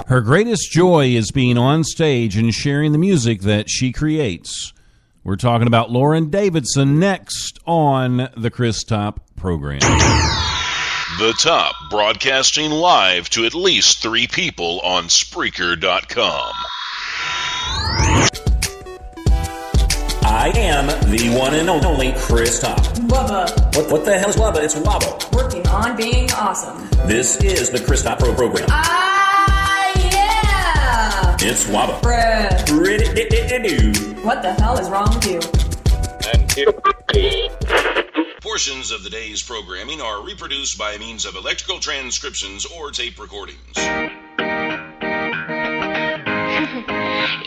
Her greatest joy is being on stage and sharing the music that she creates. We're talking about Lauren Davidson next on the Chris Top program. The Top, broadcasting live to at least 3 people on Spreaker.com. I am the one and only Chris Top. Wubba. What the hell is Wubba? It's Wobble. Working on being awesome. This is the Chris Top program. Yeah! It's Wobba. Bruh. Rid-it-it-it-do. What the hell is wrong with you? Portions of the day's programming are reproduced by means of electrical transcriptions or tape recordings. You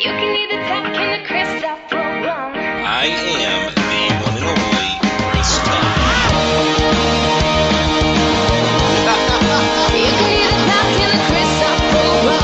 can either talk in the Chris Top program. I am the one and only Chris Top. You can either talk in the Chris Top program.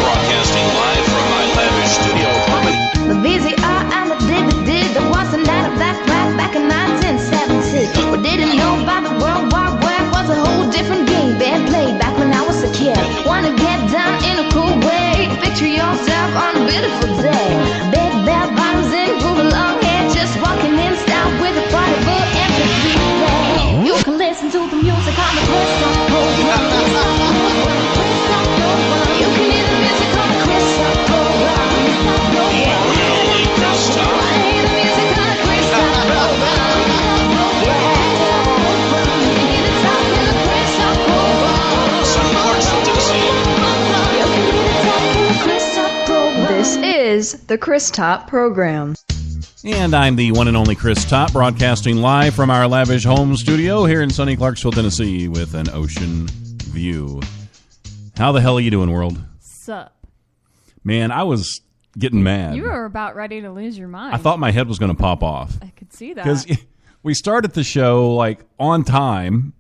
Broadcasting live from my lavish studio apartment. The VCR and the DVD, there was a night of that rap back in 1970. We didn't know about the World Wide Web was a whole different game being played back when I was a kid. Wanna get down in a cool way, picture yourself on a beautiful day. Big bell bottoms and groove along here, just walking in style with a portable MP3 play. You can listen to the music on the Chris Top program. You can hear the music on the Chris Top program. This is the Chris Top program. And I'm the one and only Chris Top, broadcasting live from our lavish home studio here in sunny Clarksville, Tennessee, with an ocean view. How the hell are you doing, world? Sup? Man, I was getting mad. You were about ready to lose your mind. I thought my head was going to pop off. I could see that. Because we started the show, like, on time,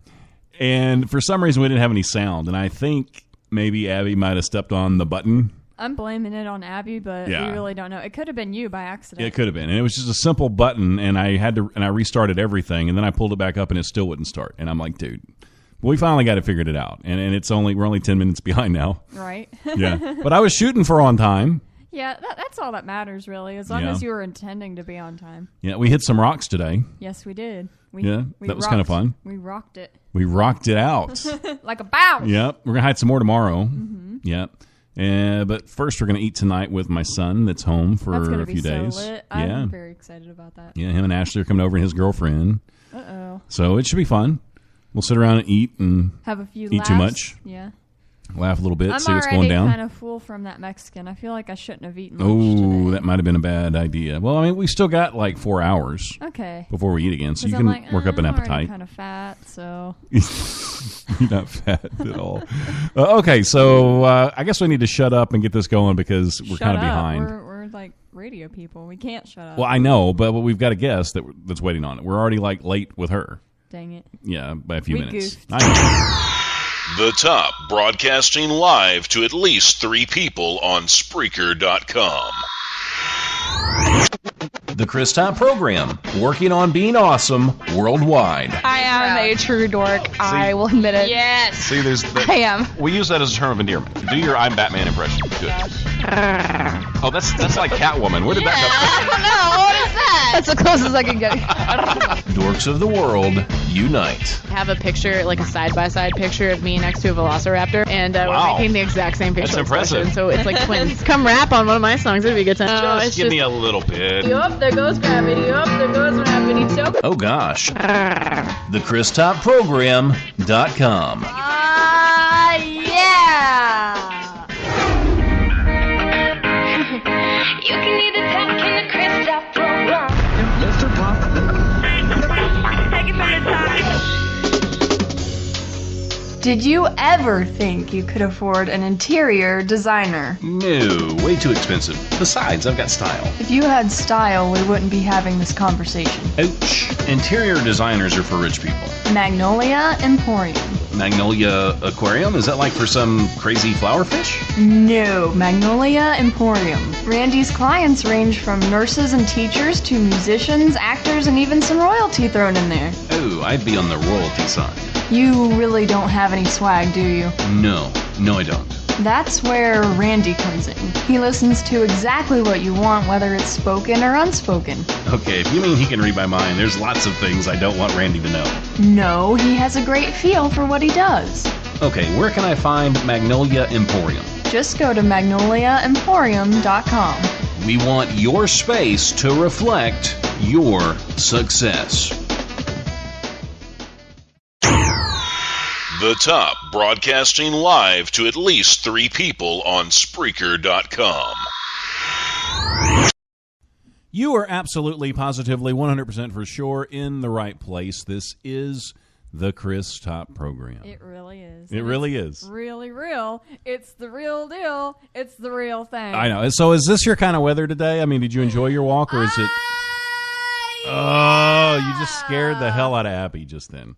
and for some reason we didn't have any sound. And I think maybe Abby might have stepped on the button. I'm blaming it on Abby, but Yeah. we really don't know. It could have been you by accident. It could have been. And it was just a simple button, and I restarted everything, and then I pulled it back up, and it still wouldn't start. And I'm like, dude. But we finally got it figured it out. And we're only 10 minutes behind now. Right? Yeah. But I was shooting for on time. Yeah, that's all that matters, really, as long as you were intending to be on time. Yeah, we hit some rocks today. Yes, we did. We that was kind of fun. We rocked it. We rocked it out. Like a bounce. Yep. We're going to hide some more tomorrow. Mm-hmm. Yep. But first, we're going to eat tonight with my son that's home for a few days. So lit. I'm very excited about that. Yeah, him and Ashley are coming over and his girlfriend. Uh-oh. So it should be fun. We'll sit around and eat and have a few eat laughs. too much. Yeah. Laugh a little bit, I'm see what's going down. already kind of full from that Mexican. I feel like I shouldn't have eaten much today. That might have been a bad idea. Well, I mean, we still got like 4 hours before we eat again, so you can work up an appetite. I'm kind of fat, so you're not fat at all. Okay, so I guess we need to shut up and get this going because we're kind of behind. We're like radio people. We can't shut up. Well, I know, but we've got a guest that's waiting on it. We're already like late with her. Dang it. Yeah, by a few minutes. Goofed. I know. The Top, broadcasting live to at least 3 people on Spreaker.com. The Chris Top program, working on being awesome worldwide. I am a true dork. I will admit it. Yes. See, I am. We use that as a term of endearment. Do your I'm Batman impression. Good. Oh, that's like Catwoman. Where did that I don't know. What is that? That's the closest I can get. Dorks of the world, unite. I have a picture, like a side-by-side picture of me next to a velociraptor, and Wow. we're making the exact same facial That's impressive. expression, so it's like twins. Come rap on one of my songs. It'd be a good time. Just give me a little bit. Yup, there goes gravity. Yup, there goes gravity. So Oh gosh. The ChrisTopProgram.com. Yeah. You can either talk in the Chris Top program. Take it from the top. Did you ever think you could afford an interior designer? No, way too expensive. Besides, I've got style. If you had style, we wouldn't be having this conversation. Ouch. Interior designers are for rich people. Magnolia Emporium. Magnolia Aquarium? Is that like for some crazy flower fish? No, Magnolia Emporium. Randy's clients range from nurses and teachers to musicians, actors, and even some royalty thrown in there. Oh, I'd be on the royalty side. You really don't have any swag, do you? No, I don't. That's where Randy comes in. He listens to exactly what you want, whether it's spoken or unspoken. Okay, if you mean he can read my mind, there's lots of things I don't want Randy to know. No, he has a great feel for what he does. Okay, where can I find Magnolia Emporium? Just go to magnoliaemporium.com. We want your space to reflect your success. The Top, broadcasting live to at least 3 people on Spreaker.com. You are absolutely, positively, 100% for sure in the right place. This is the Chris Top program. It really is. It really is. Really real. It's the real deal. It's the real thing. I know. So is this your kind of weather today? I mean, did you enjoy your walk, or is it... Oh, you just scared the hell out of Abby just then.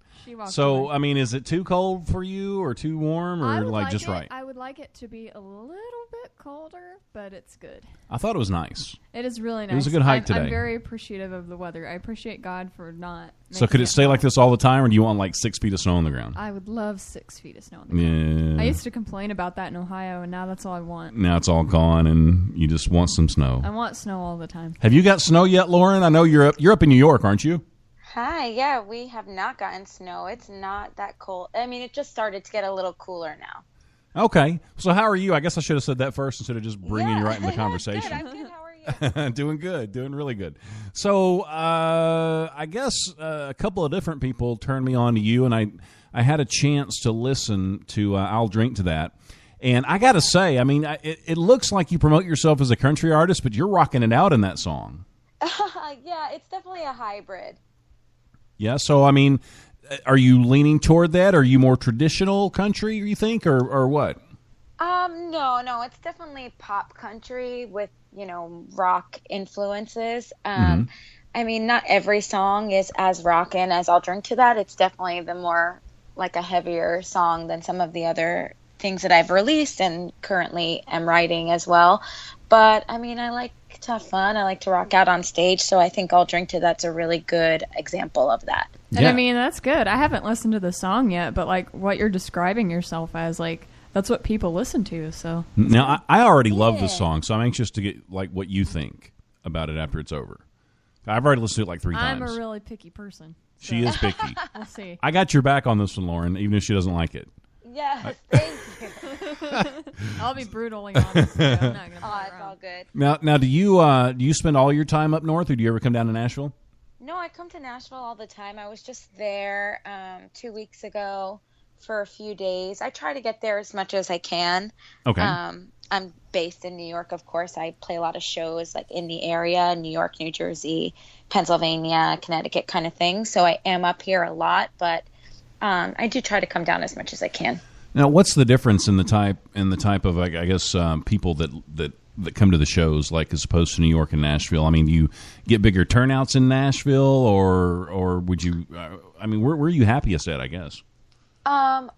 So, away. I mean, is it too cold for you or too warm or like just right? I would like it to be a little bit colder, but it's good. I thought it was nice. It is really nice. It was a good hike today. I'm very appreciative of the weather. I appreciate God for not... So could it stay like this all the time, or do you want like 6 feet of snow on the ground? I would love 6 feet of snow on the ground. Yeah. I used to complain about that in Ohio, and now that's all I want. Now it's all gone, and you just want some snow. I want snow all the time. Have you got snow yet, Lauren? I know you're up in New York, aren't you? Hi, yeah, we have not gotten snow. It's not that cold. I mean, it just started to get a little cooler now. Okay. So how are you? I guess I should have said that first instead of just bringing you right in the conversation. Good. I'm good. How are you? Doing good. Doing really good. So I guess a couple of different people turned me on to you, and I had a chance to listen to I'll Drink to That. And I got to say, I mean, it looks like you promote yourself as a country artist, but you're rocking it out in that song. Yeah, it's definitely a hybrid. Yeah, so, I mean, are you leaning toward that? Are you more traditional country, you think, or what? No, it's definitely pop country with, rock influences. I mean, not every song is as rockin' as I'll Drink to That. It's definitely the more, like, a heavier song than some of the other things that I've released and currently am writing as well. But, I mean, I like to have fun. I like to rock out on stage, so I think I'll Drink to That's a really good example of that. And I mean, that's good. I haven't listened to the song yet, but like what you're describing yourself as, like, that's what people listen to. So now I already love this song, so I'm anxious to get like what you think about it after it's over. I've already listened to it like 3 times. I'm a really picky person. So. She is picky. We'll see. I got your back on this one, Lauren, even if she doesn't like it. Yes, thank you. I'll be brutally honest. I'm not gonna it's all good. Now, do you spend all your time up north, or do you ever come down to Nashville? No, I come to Nashville all the time. I was just there 2 weeks ago for a few days. I try to get there as much as I can. Okay. I'm based in New York, of course. I play a lot of shows like in the area, New York, New Jersey, Pennsylvania, Connecticut kind of thing. So I am up here a lot, but I do try to come down as much as I can. Now, what's the difference in the type of, I guess, people that come to the shows, like as opposed to New York and Nashville? I mean, do you get bigger turnouts in Nashville, or would you? I mean, where are you happiest at? I guess. I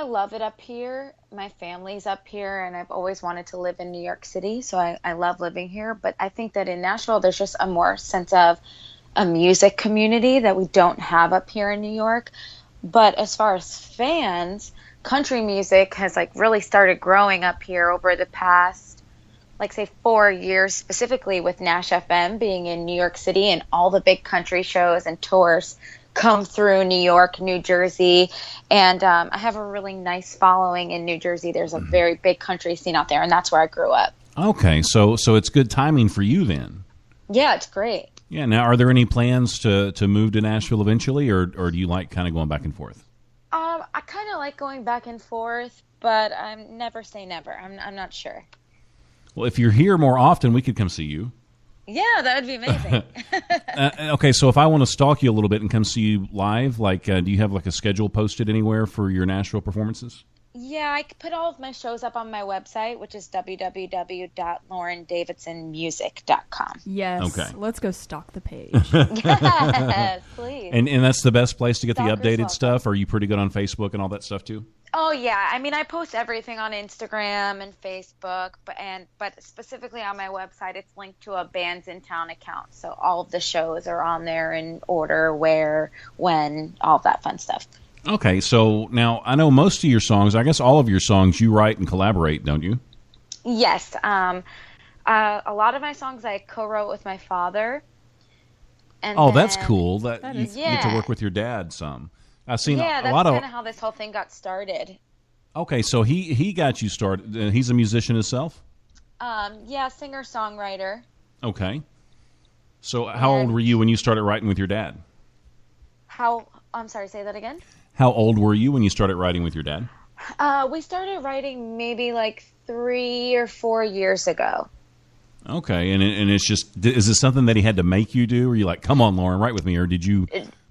love it up here. My family's up here, and I've always wanted to live in New York City, so I love living here. But I think that in Nashville, there's just a more sense of a music community that we don't have up here in New York. But as far as fans, country music has like really started growing up here over the past, like, say 4 years, specifically with Nash FM being in New York City, and all the big country shows and tours come through New York, New Jersey, and I have a really nice following in New Jersey. There's a very big country scene out there, and that's where I grew up. Okay, so it's good timing for you then. Yeah, it's great. Yeah. Now, are there any plans to move to Nashville eventually, or do you like kind of going back and forth? I kind of like going back and forth, but I'm never say never. I'm not sure. Well, if you're here more often, we could come see you. Yeah, that would be amazing. Okay, so if I want to stalk you a little bit and come see you live, like, do you have like a schedule posted anywhere for your Nashville performances? Yeah, I could put all of my shows up on my website, which is www.laurendavidsonmusic.com. Yes. Okay. Let's go stalk the page. Yes, please. And that's the best place to get the Stalkers updated welcome. stuff? Are you pretty good on Facebook and all that stuff too? Oh yeah, I mean I post everything on Instagram and Facebook, but specifically on my website, it's linked to a Bands in Town account, so all of the shows are on there in order, where, when, all of that fun stuff. Okay, so now I know most of your songs, I guess all of your songs, you write and collaborate, don't you? Yes. A lot of my songs I co-wrote with my father. And that's cool. That you get to work with your dad some. I've seen a that's lot of. kind of how this whole thing got started. Okay, so he got you started. He's a musician himself? Singer-Songwriter. Okay. So how old were you when you started writing with your dad? I'm sorry, say that again? How old were you when you started writing with your dad? We started writing maybe like 3 or 4 years ago. Okay, and it's just, is this something that he had to make you do? Or you like, come on, Lauren, write with me, or did you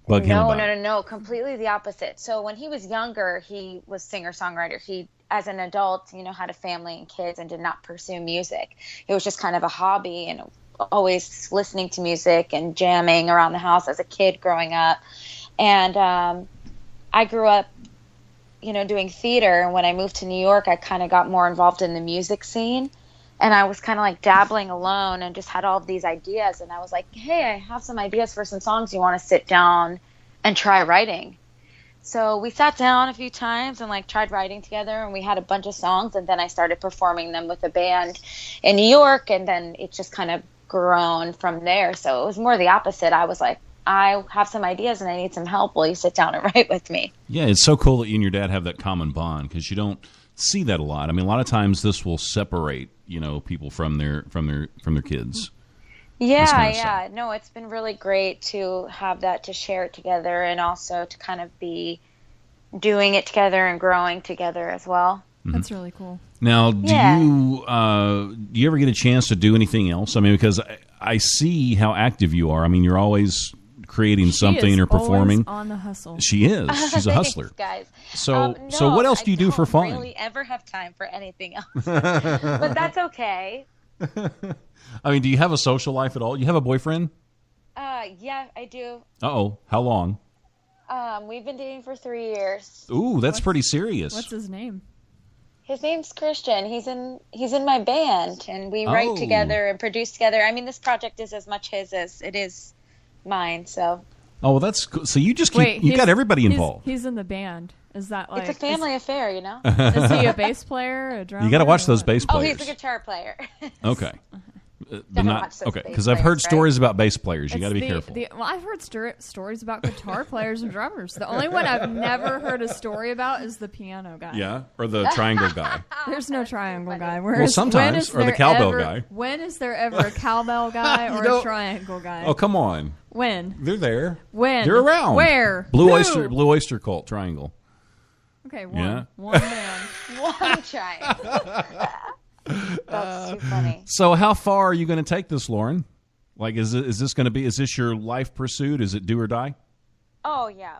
bug him about it? No, completely the opposite. So when he was younger, he was singer-songwriter. He, as an adult, had a family and kids and did not pursue music. It was just kind of a hobby and always listening to music and jamming around the house as a kid growing up. And I grew up, doing theater. And when I moved to New York, I kind of got more involved in the music scene. And I was kind of like dabbling alone and just had all of these ideas. And I was like, hey, I have some ideas for some songs. You want to sit down and try writing? So we sat down a few times and like tried writing together. And we had a bunch of songs. And then I started performing them with a band in New York. And then it just kind of grown from there. So it was more the opposite. I was like, I have some ideas and I need some help. Will you sit down and write with me? Yeah, it's so cool that you and your dad have that common bond, because you don't see that a lot. I mean, a lot of times this will separate, people from their kids. Yeah. No, it's been really great to have that, to share it together, and also to kind of be doing it together and growing together as well. That's really cool. Now, do you ever get a chance to do anything else? I mean, because I see how active you are. I mean, you're always creating something or performing. On the hustle. She is. She's a hustler. Guys. So what else do you do for fun? I don't really ever have time for anything else, but that's okay. I mean, do you have a social life at all? You have a boyfriend? Yeah, I do. Uh-oh. How long? We've been dating for 3 years. Ooh, that's pretty serious. What's his name? His name's Christian. He's in my band, and we write together and produce together. I mean, this project is as much his as it is mine. So. Oh, well, that's cool. So you just you got everybody involved. He's in the band. Is that like it's a family affair, Is he a bass player, a drummer? You got to watch those bass players. Oh, he's a guitar player. Okay. Because I've heard stories about bass players. You got to be careful. Well, I've heard stories about guitar players and drummers. The only one I've never heard a story about is the piano guy. Yeah, or the triangle guy. There's no triangle guy. Well, sometimes, or the cowbell guy. When is there ever a cowbell guy or a triangle guy? Oh, come on. When? They're there. When? They're around. Where? Blue Oyster Cult, triangle. Okay, one man. One triangle. That's too funny. So how far are you going to take this, Lauren? Like, is this your life pursuit? Is it do or die? Oh, yeah,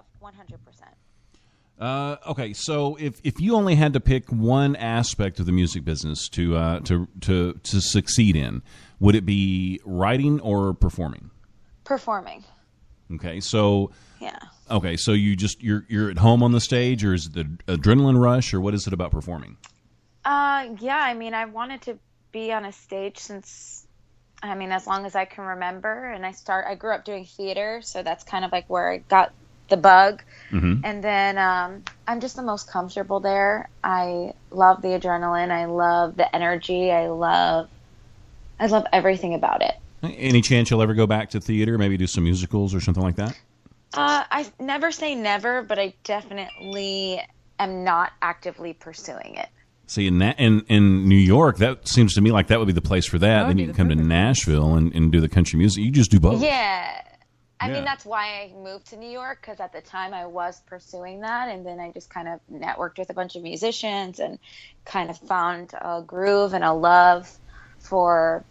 100%. Okay, so if you only had to pick one aspect of the music business to succeed in, would it be writing or performing? Performing. Okay, so yeah. Okay, so you're at home on the stage, or is it the adrenaline rush, or what is it about performing? Yeah, I mean, I wanted to be on a stage since, as long as I can remember. And I grew up doing theater, so that's kind of like where I got the bug. Mm-hmm. And then I'm just the most comfortable there. I love the adrenaline. I love the energy. I love everything about it. Any chance you'll ever go back to theater, maybe do some musicals or something like that? I never say never, but I definitely am not actively pursuing it. See, in New York, that seems to me like that would be the place for that. Then you can come to Nashville and do the country music. You just do both. Yeah. I mean, that's why I moved to New York, because at the time I was pursuing that. And then I just kind of networked with a bunch of musicians and kind of found a groove and a love for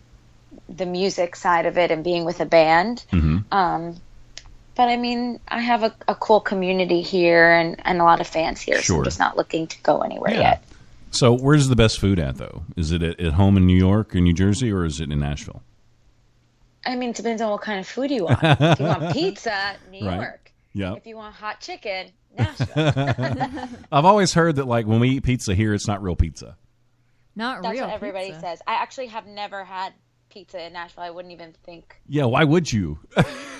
the music side of it and being with a band. Mm-hmm. But I mean, I have a cool community here and a lot of fans here. Sure. So I'm just not looking to go anywhere yet. So where's the best food at, though? Is it at home in New York or New Jersey, or is it in Nashville? I mean, it depends on what kind of food you want. If you want pizza, New York. Yeah. If you want hot chicken, Nashville. I've always heard that, like, when we eat pizza here, it's not real pizza. That's what everybody says. I actually have never had pizza in Nashville, I wouldn't even think. Yeah, why would you?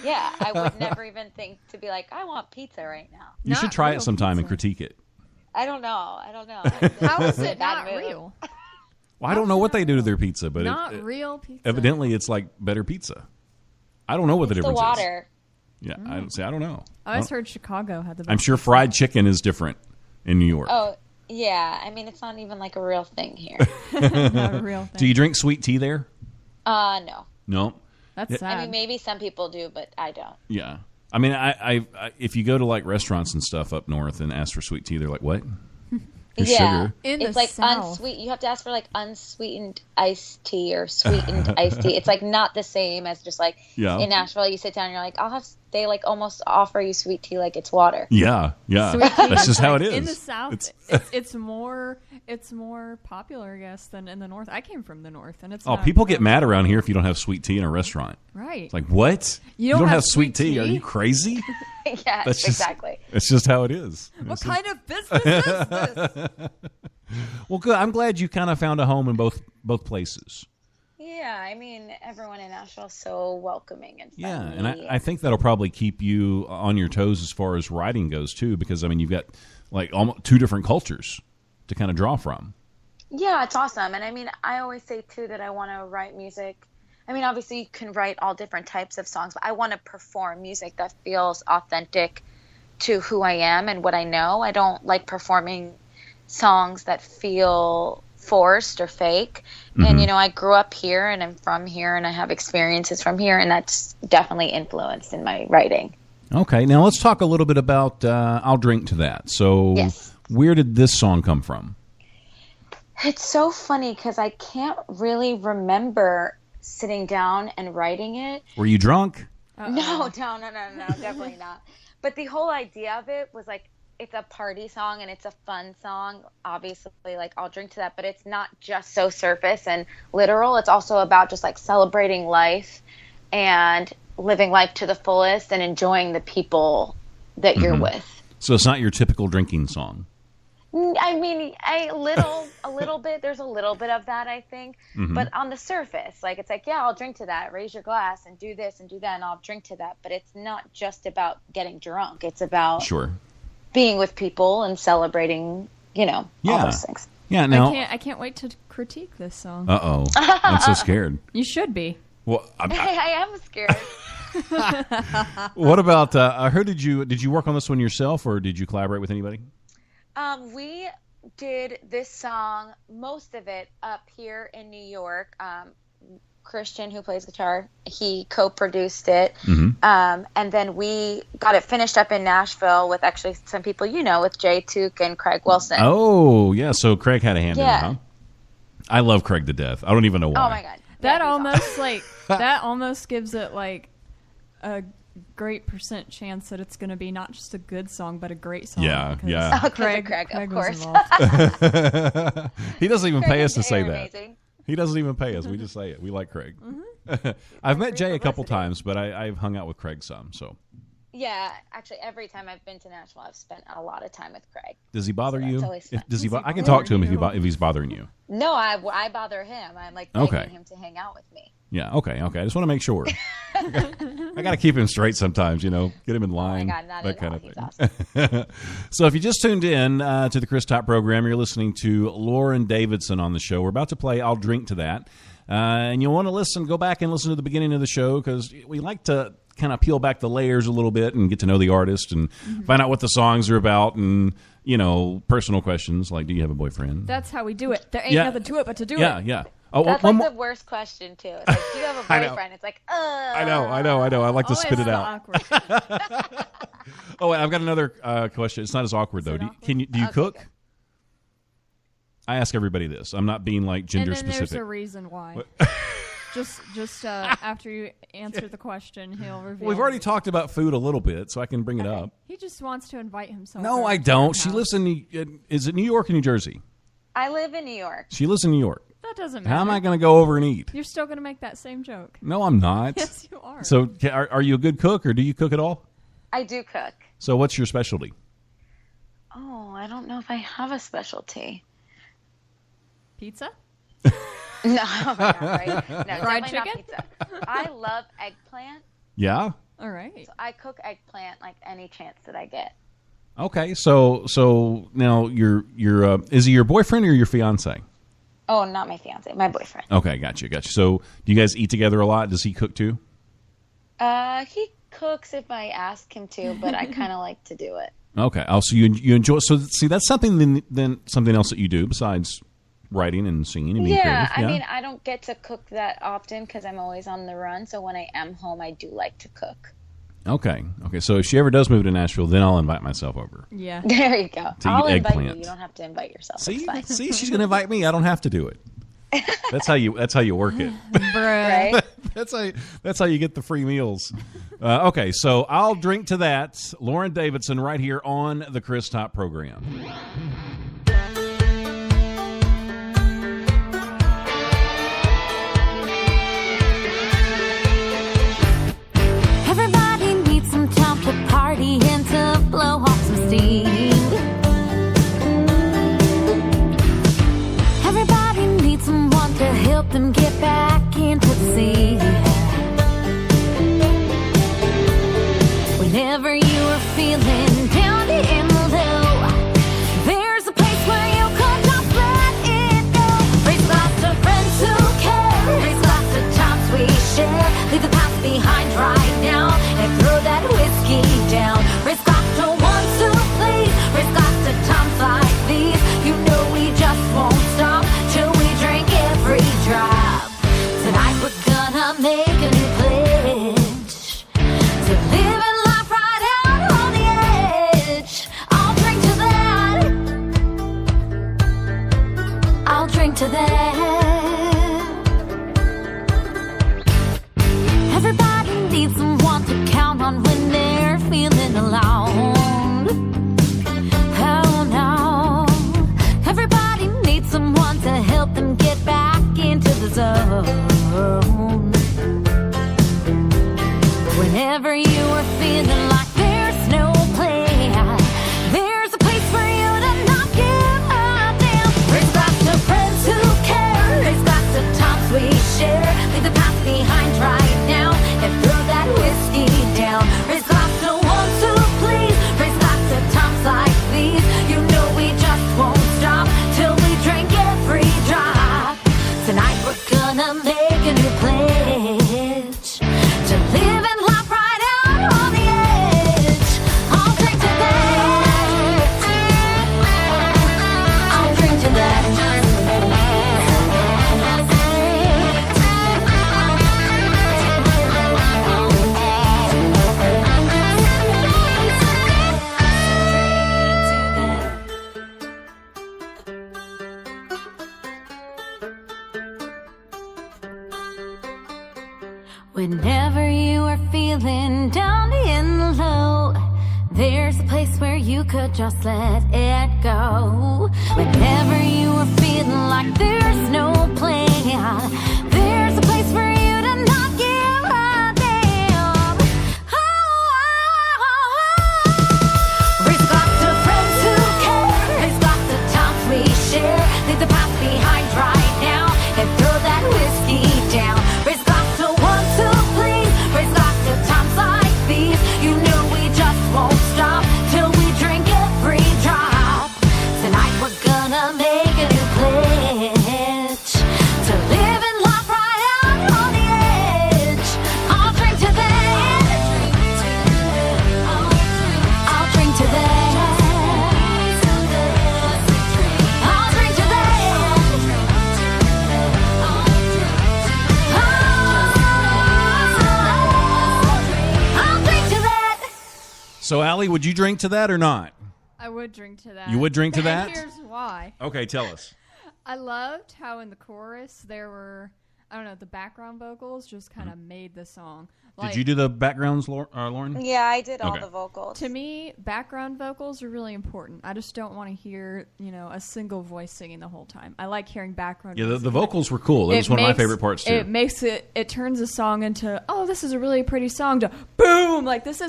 Yeah, I would never even think to be like, I want pizza right now. You should try it sometime and critique it. I don't know. How is it not real? Well, I don't know what they do to their pizza, but Not real pizza. evidently it's like better pizza. I don't know what the difference the water. is. Yeah, I don't know. I always heard Chicago had the best I'm sure fried chicken is different in New York. Oh, yeah. I mean, it's not even like a real thing here. Not a real thing. Do you drink sweet tea there? No. No. That's sad. I mean, maybe some people do, but I don't. Yeah. I mean, I if you go to like restaurants and stuff up north and ask for sweet tea, they're like, "What?" There's sugar. It's like unsweet. You have to ask for like unsweetened iced tea or sweetened iced tea. It's like not the same as just like in Nashville. You sit down and you're like, they like almost offer you sweet tea like it's water. Yeah. That's just how it is. In the South, it's more popular, I guess, than in the North. I came from the North, and it's people get mad around here if you don't have sweet tea in a restaurant. Right. It's like, what? You don't have sweet tea? Are you crazy? Yeah, exactly. It's just how it is. What kind of business is this? Well, good. I'm glad you kind of found a home in both places. Yeah, I mean, everyone in Nashville is so welcoming and friendly. Yeah, and I think that'll probably keep you on your toes as far as writing goes, too, because, I mean, you've got, like, almost two different cultures to kind of draw from. Yeah, it's awesome. And, I mean, I always say, too, that I want to write music. I mean, obviously, you can write all different types of songs, but I want to perform music that feels authentic to who I am and what I know. I don't like performing songs that feel forced or fake. And I grew up here and I'm from here and I have experiences from here, and that's definitely influenced in my writing. Okay, now let's talk a little bit about I'll Drink to That. So where did this song come from? It's so funny because I can't really remember sitting down and writing it. Were you drunk? No, definitely not. But the whole idea of it was like, it's a party song and it's a fun song. Obviously, like, I'll drink to that, but it's not just so surface and literal. It's also about just like celebrating life and living life to the fullest and enjoying the people that you're with. So it's not your typical drinking song. I mean, a little bit. There's a little bit of that, I think. But on the surface, like, it's like, yeah, I'll drink to that. Raise your glass and do this and do that, and I'll drink to that. But it's not just about getting drunk. It's about being with people and celebrating, all those things. Yeah. Now I can't wait to critique this song. Uh-oh. I'm so scared. You should be. Well, I am scared. What about? I heard did you work on this one yourself, or did you collaborate with anybody? We did this song, most of it up here in New York. Christian, who plays guitar, he co-produced it. And then we got it finished up in Nashville with actually some people with Jay Took and Craig Wilson. Oh, yeah. So Craig had a hand in it, huh? I love Craig to death. I don't even know why. Oh, my God. That almost that almost gives it like a great % chance that it's going to be not just a good song but a great song. Yeah. Craig, of course. He doesn't even pay us to say that. He doesn't even pay us. We just say it. We like Craig. I've met Jay a couple times, but I've hung out with Craig some. So. Yeah, actually, every time I've been to Nashville, I've spent a lot of time with Craig. Does he bother you? I can talk to him if he's bothering you. No, I bother him. I'm like begging him to hang out with me. Yeah, okay. I just want to make sure. I got to keep him straight sometimes, get him in line. Oh my God, not that at kind all. of thing. He's awesome. So if you just tuned in to the Chris Top program, you're listening to Lauren Davidson on the show. We're about to play I'll Drink to That. And you'll want to go back and listen to the beginning of the show because we like to kind of peel back the layers a little bit and get to know the artist and find out what the songs are about and, personal questions like, do you have a boyfriend? That's how we do it. There ain't nothing to it but to do it. Yeah. Oh, that's like the worst question, too. It's like, do you have a boyfriend? It's like, I know. I like to spit it out. Oh, wait, I've got another question. It's not as awkward, though. Do you cook? Good. I ask everybody this. I'm not being like gender specific. There's a reason why. Just after you answer the question, he'll reveal. We've already talked about food a little bit, so I can bring it up. He just wants to invite himself. No, I don't. She lives in is it New York or New Jersey? I live in New York. She lives in New York. That doesn't matter. How am I going to go over and eat? You're still going to make that same joke. No, I'm not. Yes, you are. So are you a good cook, or do you cook at all? I do cook. So what's your specialty? Oh, I don't know if I have a specialty. Pizza? No, oh my God, right? No, Fried definitely not chicken? pizza. I love eggplant, Yeah. All right. so I cook eggplant like any chance that I get. Okay. So now is he your boyfriend or your fiance? Oh, not my fiance, my boyfriend. Okay, gotcha. So do you guys eat together a lot? Does he cook too? He cooks if I ask him to, but I kind of like to do it. Okay. Oh, so you enjoy. So see, that's something then something else that you do besides writing and singing and being Yeah, creative. I mean, I don't get to cook that often because I'm always on the run. So when I am home, I do like to cook. Okay. So if she ever does move to Nashville, then I'll invite myself over. Yeah. There you go. To I'll eat invite eggplant. you. You don't have to invite yourself. See, It's fine. see, she's going to invite me. I don't have to do it. That's how you work it. Right? That's how you get the free meals. Okay, so I'll drink to that. Lauren Davidson, right here on the Chris Top program. Everybody needs some time to party and to blow off some steam. Everybody needs someone to help them get back into the scene. Whenever you are feeling down and low, there's a place where you could just let it go. Raise lots of friends who care. Raise lots of times we share. Leave the past behind right now and throw that whiskey down. Raise lots of ones who please. Raise lots of times like these. You know we just won't stop till we drink every drop. Tonight we're gonna make a new pledge to live in life right out on the edge. I'll drink to that. I'll drink to that. Everybody needs someone to count on when they're feeling alone. Oh no. Everybody needs someone to help them get back into the zone. Whenever you are feeling like there's no plan, there's a place for you to not give a damn. Raise lots of friends who care. Raise lots of times we share. Leave the past behind right now and throw that whiskey down. Raise lots of ones who please. Raise lots of times like these. You know we just won't stop till we drink every drop. Tonight we're gonna make a new pledge to live in life right out on the edge. I'll drink to that. I'll drink to that. Whenever you are feeling down and low, there's a place where you could just let it go. Whenever you are feeling like there's no plan, there's a place for you to not give a damn. Raise lots of friends who care. Raise lots of times we share. Leave the past behind right now and throw that whiskey down. Raise lots of ones who please. Raise lots of times like these. You know we just won't stop till we drink every drop. Tonight we're gonna make a new pledge to live in life right out on the edge. I'll drink to that. I'll drink to that. I'll drink to that. I'll drink to that. So, Allie, would you drink to that or not? I would drink to that. You would drink to that? And here's why. Okay, tell us. I loved how in the chorus there were, I don't know, the background vocals just kind of made the song. Did you do the backgrounds, Lauren? Yeah, I did all Okay. the vocals. To me, background vocals are really important. I just don't want to hear, a single voice singing the whole time. I like hearing background Yeah, music. the vocals were cool. That was one of my favorite parts too. It turns a song into, oh, this is a really pretty song, to boom, like this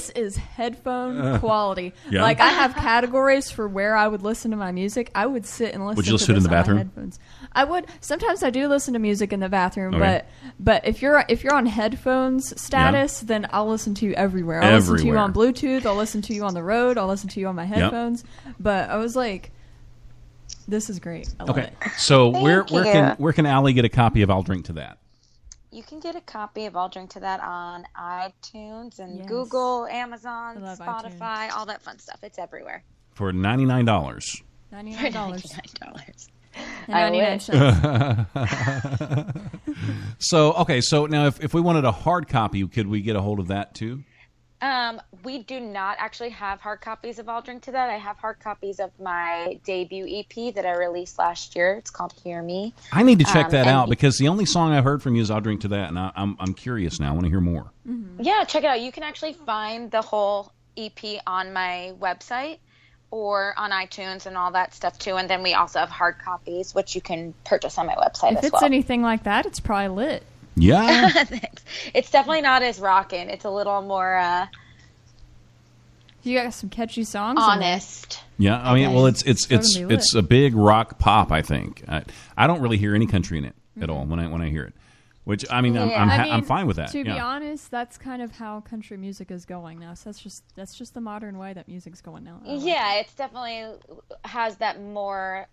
is headphone quality. Yeah. Like I have categories for where I would listen to my music. I would sit and listen. Would you listen to in this the on my bathroom? headphones. I would. Sometimes I do listen to music in the bathroom, Okay. but if you're on headphones status, then I'll listen to you everywhere. I'll listen to you on Bluetooth. I'll listen to you on the road. I'll listen to you on my headphones. But I was like, this is great. I love it. So where you. can Allie get a copy of I'll Drink to That? You can get a copy of I'll Drink to That on iTunes and Yes. Google, Amazon, I love Spotify, iTunes. all that fun stuff. It's everywhere. For $99. $99. $99. And 99 cents. So now if we wanted a hard copy, could we get a hold of that too? We do not actually have hard copies of I'll Drink to That. I have hard copies of my debut EP that I released last year. It's called Hear Me. I need to check that and out because the only song I've heard from you is I'll Drink to That, and I'm curious now. I want to hear more. Yeah, check it out. You can actually find the whole EP on my website or on iTunes and all that stuff too. And then we also have hard copies, which you can purchase on my website If as it's well. anything like that, it's probably lit. Yeah. Thanks. It's definitely not as rockin'. It's a little more You got some catchy songs. in there. honest. Yeah, I mean, well, it's gonna be a big rock pop. I think I don't really hear any country in it at all when I hear it, which I mean, I'm fine with that. To be yeah. honest, that's kind of how country music is going now. So that's just the modern way that music's going now. I like Yeah, it's definitely has that more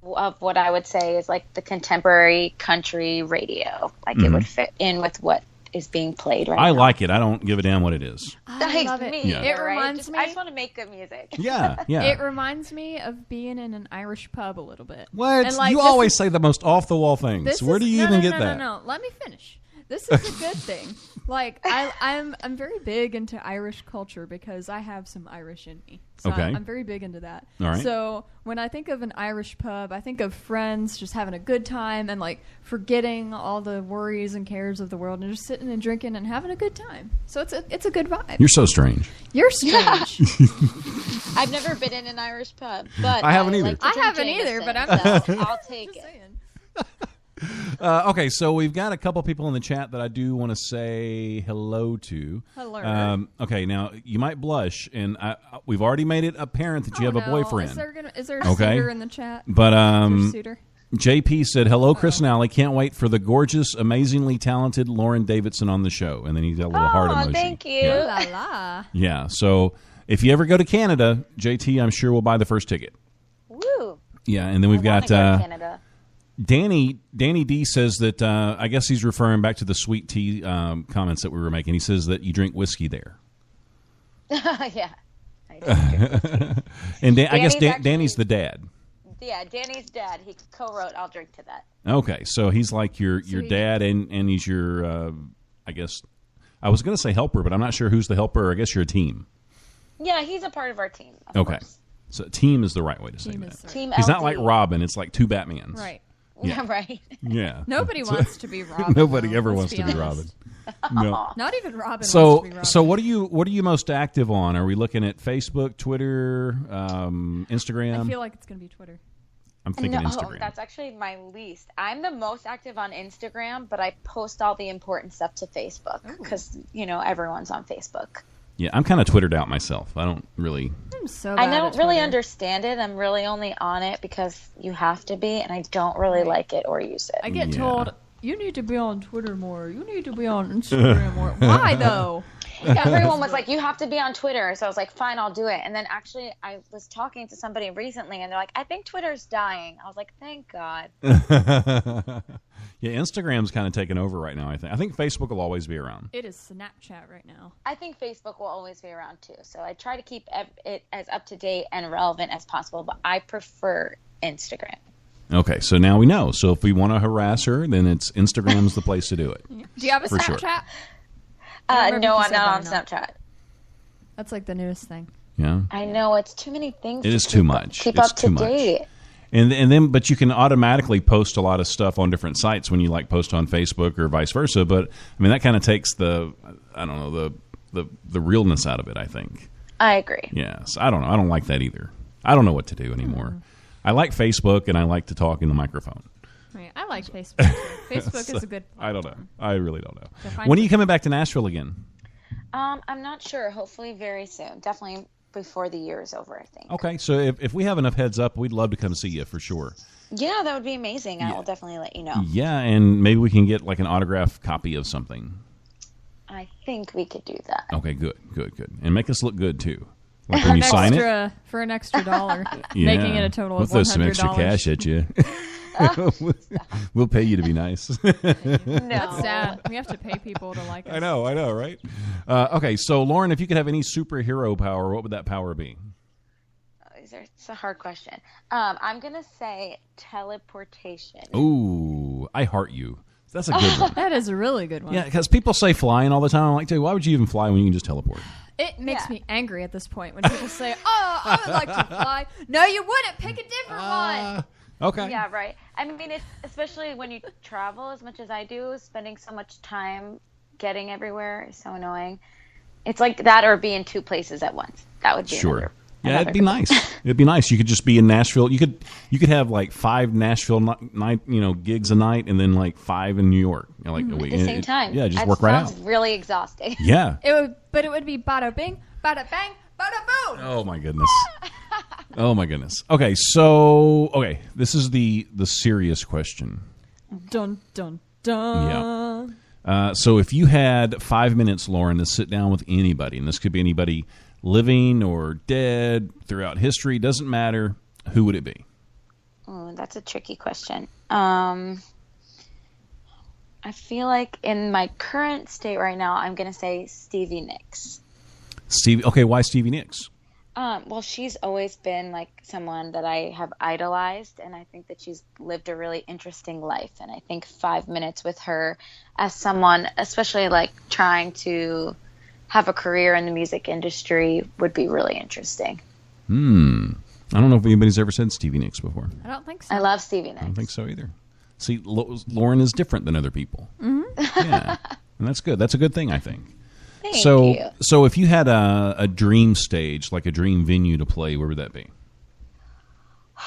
of what I would say is like the contemporary country radio. Like it would fit in with what is being played right now. I like it. I don't give a damn what it is. I love it. Yeah. It reminds me. I just want to make good music. Yeah, yeah. It reminds me of being in an Irish pub a little bit. What? And, like, you this always is- say the most off the wall things. This Where is- do you no, even no, get no, that? No, let me finish. This is a good thing. Like I'm very big into Irish culture because I have some Irish in me. So Okay. I'm very big into that. All right. So when I think of an Irish pub, I think of friends just having a good time and like forgetting all the worries and cares of the world and just sitting and drinking and having a good time. So it's a good vibe. You're so strange. You're strange. I've never been in an Irish pub, but I haven't either. like to I drink haven't either, but Jameson, I'm so I'll take it. saying. Okay, so we've got a couple people in the chat that I do want to say hello to. Hello. Okay, now you might blush, and we've already made it apparent that you have a boyfriend. Is there a Okay. suitor in the chat? But Is there a suitor? JP said, hello, Chris and Allie. Can't wait for the gorgeous, amazingly talented Lauren Davidson on the show. And then he's got a little heart emoji. Thank you. Yeah. La la. Yeah, so if you ever go to Canada, JT, I'm sure will buy the first ticket. Woo. Yeah, and then we've I wanna got go to Canada. Danny D says that I guess he's referring back to the sweet tea comments that we were making. He says that you drink whiskey there. Yeah. I do drink whiskey. And I guess Danny's Danny's the dad. Yeah, Danny's dad. He co-wrote "I'll Drink to That." Okay, so he's like your dad, and he's your I guess I was going to say helper, but I'm not sure who's the helper. I guess you're a team. Yeah, he's a part of our team. Of Okay, course. so team is the right way to say Team that. is right. Team He's not LD. like Robin. It's like two Batmans. Right. Yeah, right. Yeah. Nobody wants to be Robin. Nobody though, ever let's wants to be Robin. honest. No. Not even Robin So wants to be Robin. so what are you most active on? Are we looking at Facebook, Twitter, Instagram? I feel like it's going to be Twitter. I'm thinking No, Instagram. that's actually my least. I'm the most active on Instagram, but I post all the important stuff to Facebook because everyone's on Facebook. Yeah, I'm kind of Twittered out myself. I don't really. I'm so I bad don't at really Twitter. understand it. I'm really only on it because you have to be, and I don't really like it or use it. I get Yeah. told, you need to be on Twitter more. You need to be on Instagram more. Why, though? Everyone was like, you have to be on Twitter. So I was like, fine, I'll do it. And then actually I was talking to somebody recently and they're like, I think Twitter's dying. I was like, thank God. Yeah, Instagram's kind of taken over right now, I think Facebook will always be around. It is Snapchat right now. I think Facebook will always be around too. So I try to keep it as up to date and relevant as possible, but I prefer Instagram. Okay, so now we know. So if we want to harass her, then it's Instagram's the place to do it. Do you have a For sure. Snapchat? I don't remember No, if you I'm said not that on or not. Snapchat. That's like the newest thing. Yeah. I know it's too many things. It to is too much. Keep It's up too to much. date. And then, but you can automatically post a lot of stuff on different sites when you like post on Facebook or vice versa. But I mean, that kind of takes the realness out of it, I think. I agree. Yes, I don't know. I don't like that either. I don't know what to do anymore. I like Facebook, and I like to talk in the microphone. Right. I like Facebook. Facebook is a good platform. I don't know. I really don't know. When are you coming back to Nashville again? I'm not sure. Hopefully very soon. Definitely before the year is over, I think. Okay, so if we have enough heads up, we'd love to come see you for sure. Yeah, that would be amazing. I will definitely let you know. Yeah, and maybe we can get like an autographed copy of something. I think we could do that. Okay, good. And make us look good, too. Like when you sign it. For an extra $1, making it a total of $100. We'll throw some extra cash at you. We'll pay you to be nice. No. That's sad. We have to pay people to like us. I know, right? Okay, so Lauren, if you could have any superhero power, what would that power be? It's a hard question. I'm going to say teleportation. Ooh, I heart you. That's a good one. That is a really good one. Yeah, because people say flying all the time. I'm like, dude, why would you even fly when you can just teleport? It makes me angry at this point when people say, oh, I would like to fly. No, you wouldn't. Pick a different one. Okay. Yeah, right. I mean, it's, especially when you travel as much as I do, spending so much time getting everywhere is so annoying. It's like that or be in two places at once. That would be sure. Yeah, it'd be nice. It'd be nice. You could just be in Nashville. You could have like 5 Nashville night, gigs a night, and then like 5 in New York, like a week at the same time. Yeah, just work right out. Sounds really exhausting. Yeah. It would be bada bing, bada bang, bada boom. Oh my goodness. Oh my goodness. Okay, so this is the serious question. Dun dun dun. Yeah. So if you had 5 minutes, Lauren, to sit down with anybody, and this could be anybody living or dead throughout history, doesn't matter, who would it be? Oh, that's a tricky question. I feel like in my current state right now, I'm going to say Stevie Nicks. Okay, why Stevie Nicks? Well, she's always been like someone that I have idolized, and I think that she's lived a really interesting life. And I think 5 minutes with her as someone, especially like trying to have a career in the music industry, would be really interesting. I don't know if anybody's ever said Stevie Nicks before. I don't think so. I love Stevie Nicks. I don't think so either. See, Lauren is different than other people. Mm-hmm. Yeah, and that's good. That's a good thing, I think. Thank you. So if you had a dream stage, like a dream venue to play, where would that be?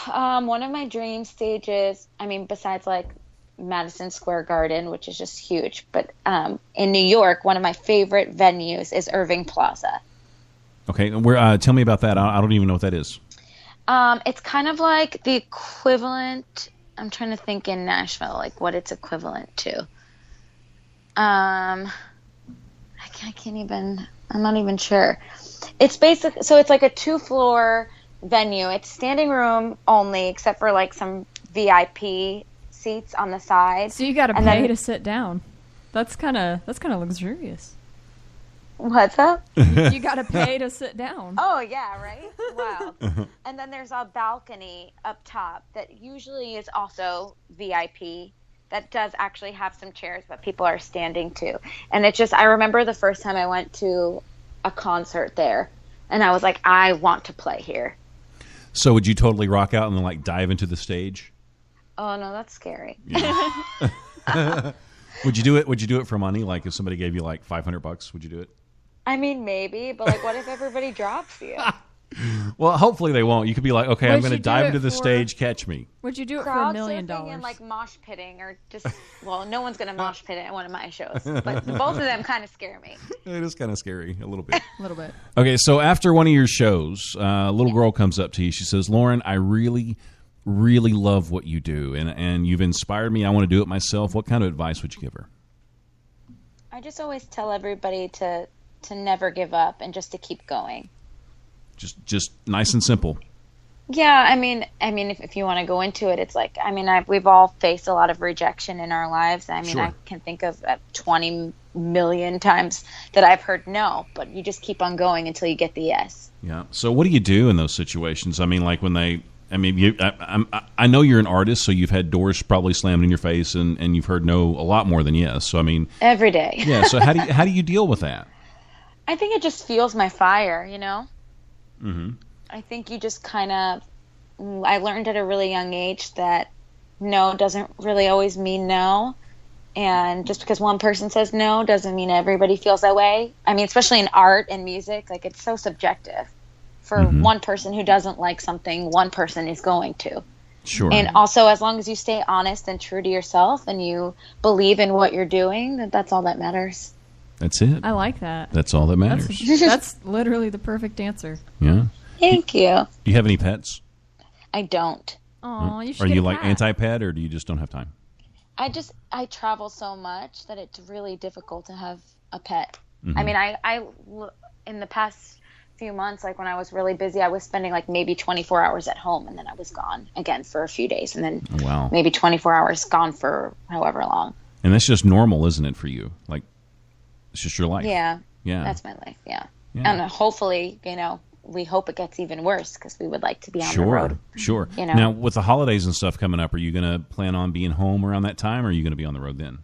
One of my dream stages, I mean, besides like Madison Square Garden, which is just huge, but in New York, one of my favorite venues is Irving Plaza. Okay, tell me about that. I don't even know what that is. It's kind of like the equivalent. I'm trying to think in Nashville, like what it's equivalent to. I can't even. I'm not even sure. It's basically so it's like a 2-floor venue. It's standing room only, except for like some VIP seats on the side. So you got to pay to sit down. That's kind of luxurious. What's up? You got to pay to sit down. Oh yeah, right? Wow. And then there's a balcony up top that usually is also VIP. That does actually have some chairs, but people are standing too. And it's just, I remember the first time I went to a concert there, and I was like, I want to play here. So would you totally rock out and then like dive into the stage? Oh no, that's scary. Yeah. Would you do it? Would you do it for money? Like if somebody gave you like $500, would you do it? I mean, maybe, but like, what if everybody drops you? Well, hopefully they won't. You could be like, okay, I'm going to dive into the stage, catch me. Would you do it for $1 million? And like mosh pitting, or just, well, no one's going to mosh pit at one of my shows, but both of them kind of scare me. It is kind of scary, a little bit. A little bit. Okay, so after one of your shows, a little girl comes up to you. She says, Lauren, I really, really love what you do, and you've inspired me. I want to do it myself. What kind of advice would you give her? I just always tell everybody to never give up and just to keep going. Just nice and simple. Yeah, I mean, if you want to go into it, it's like, I mean, we've all faced a lot of rejection in our lives. I mean, sure. I can think of 20 million times that I've heard no, but you just keep on going until you get the yes. Yeah. So what do you do in those situations? I mean, like when I know you're an artist, so you've had doors probably slammed in your face, and you've heard no a lot more than yes. So I mean, every day. Yeah. So how do you deal with that? I think it just fuels my fire, you know? Mm-hmm. I think you just kind of I learned at a really young age that no doesn't really always mean no. And just because one person says no doesn't mean everybody feels that way. I mean, especially in art and music, like it's so subjective. For one person who doesn't like something, one person is going to. Sure. And also, as long as you stay honest and true to yourself and you believe in what you're doing, that's all that matters. That's it. I like that. That's all that matters. That's literally the perfect answer. Yeah. Thank you. Do you have any pets? I don't. Oh, you should Are get you a like cat. anti-pet, or do you just don't have time? I travel so much that it's really difficult to have a pet. Mm-hmm. I mean, I in the past few months, like when I was really busy, I was spending like maybe 24 hours at home, and then I was gone again for a few days, and then maybe 24 hours gone for however long. And that's just normal, isn't it, for you? Like, it's just your life. Yeah. Yeah. That's my life. Yeah. And hopefully, we hope it gets even worse because we would like to be on the road. Sure. Now, with the holidays and stuff coming up, are you going to plan on being home around that time, or are you going to be on the road then?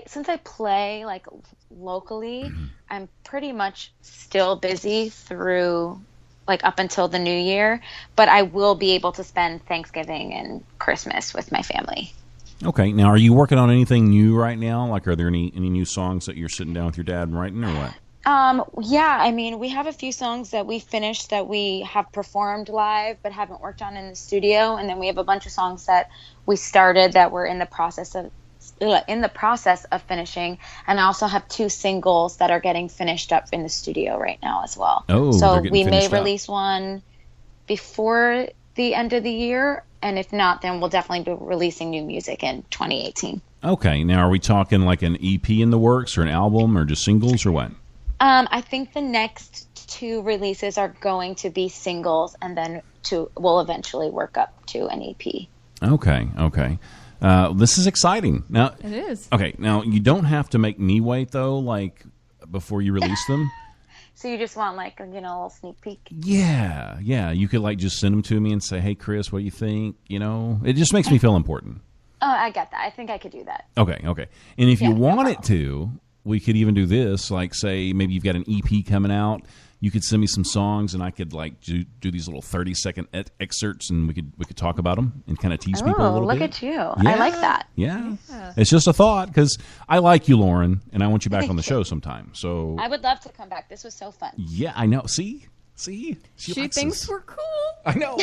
Since I play like locally, I'm pretty much still busy through like up until the new year, but I will be able to spend Thanksgiving and Christmas with my family. Okay. Now, are you working on anything new right now? Like, are there any new songs that you're sitting down with your dad and writing, or what? Yeah, I mean, we have a few songs that we finished that we have performed live but haven't worked on in the studio, and then we have a bunch of songs that we started that we're in the process of finishing, and I also have 2 singles that are getting finished up in the studio right now as well. Oh, so we may finished release one before the end of the year, and if not, then we'll definitely be releasing new music in 2018. Okay. Now, are we talking like an EP in the works, or an album, or just singles, or what? I think the next 2 releases are going to be singles, and then we'll eventually work up to an EP. Okay. This is exciting. Now, It is. Okay. Now, you don't have to make me wait, though, like, before you release them. So you just want like a little sneak peek? Yeah. You could like just send them to me and say, "Hey, Chris, what do you think?" It just makes me feel important. Oh, I get that. I think I could do that. Okay. And if you want it to, we could even do this. Like, say, maybe you've got an EP coming out. You could send me some songs, and I could like do these little 30-second excerpts, and we could talk about them and kind of tease people a little bit. Oh, look at you! Yeah. I like that. Yeah, it's just a thought because I like you, Lauren, and I want you back on the show sometime. So I would love to come back. This was so fun. Yeah, I know. See, she thinks we're cool. I know.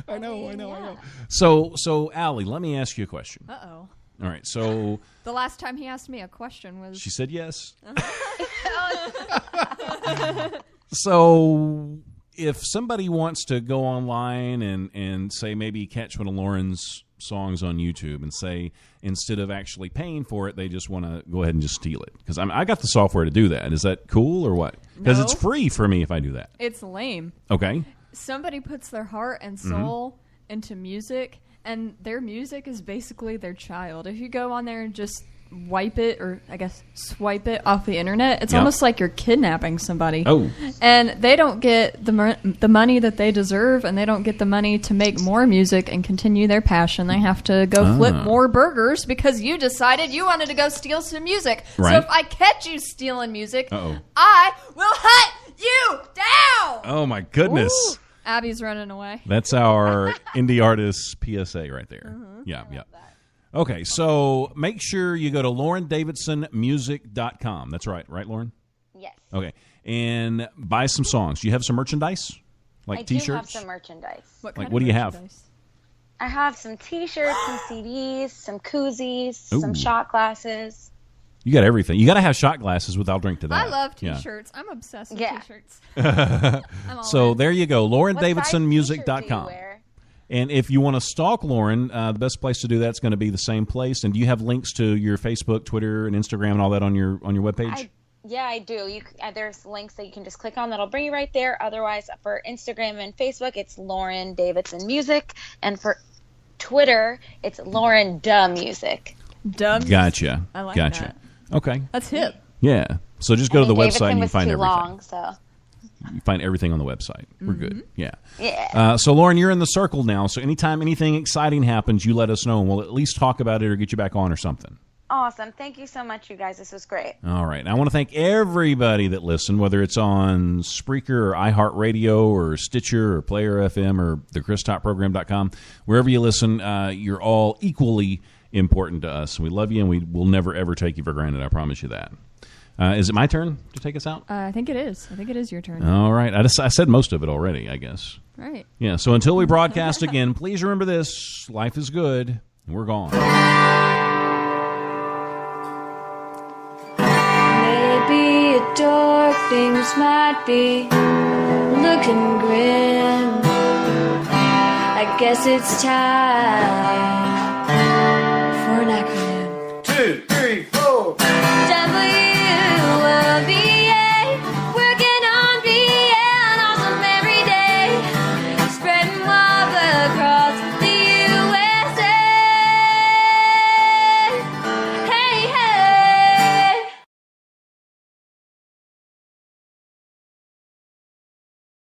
I know. So, Allie, let me ask you a question. Uh-oh. All right, so the last time he asked me a question was... She said yes. So if somebody wants to go online and say maybe catch one of Lauren's songs on YouTube and say instead of actually paying for it, they just want to go ahead and just steal it. Because I got the software to do that. Is that cool or what? Because it's free for me if I do that. It's lame. Okay. Somebody puts their heart and soul into music, and their music is basically their child. If you go on there and just wipe it, or I guess swipe it off the internet, it's almost like you're kidnapping somebody. Oh. And they don't get the money that they deserve, and they don't get the money to make more music and continue their passion. They have to go flip more burgers because you decided you wanted to go steal some music. Right. So if I catch you stealing music, I will hunt you down. Oh my goodness. Ooh. Abby's running away. That's our indie artist PSA right there. Yeah. Okay, so make sure you go to LaurenDavidsonMusic.com. That's right, Lauren? Yes. Okay, and buy some songs. Do you have some merchandise? Like T-shirts? I do have some merchandise. What do you have? I have some T-shirts, some CDs, some koozies, some shot glasses. You got everything. You got to have shot glasses with I'll Drink to That. I love T-shirts. I'm obsessed with T-shirts. So there you go, LaurenDavidsonMusic.com. And if you want to stalk Lauren, the best place to do that is going to be the same place. And do you have links to your Facebook, Twitter, and Instagram and all that on your webpage? Yeah, I do. There's links that you can just click on that'll bring you right there. Otherwise, for Instagram and Facebook, it's Lauren Davidson Music. And for Twitter, it's Lauren Duh Music. Duh Music. Gotcha. I like that. Okay. That's hip. Yeah. So just go to the website and you find everything. Long, so. You find everything on the website. We're good. Yeah. Yeah. So, Lauren, you're in the circle now. So anytime anything exciting happens, you let us know, and we'll at least talk about it or get you back on or something. Awesome. Thank you so much, you guys. This was great. All right. I want to thank everybody that listened, whether it's on Spreaker or iHeartRadio or Stitcher or Player FM or thechris.program.com. Wherever you listen, you're all equally important to us. We love you, and we will never, ever take you for granted. I promise you that. Is it my turn to take us out? I think it is. I think it is your turn. All right. I said most of it already, I guess. Right. Yeah, so until we broadcast again, please remember this. Life is good, and we're gone. Maybe dark things might be looking grim. I guess it's time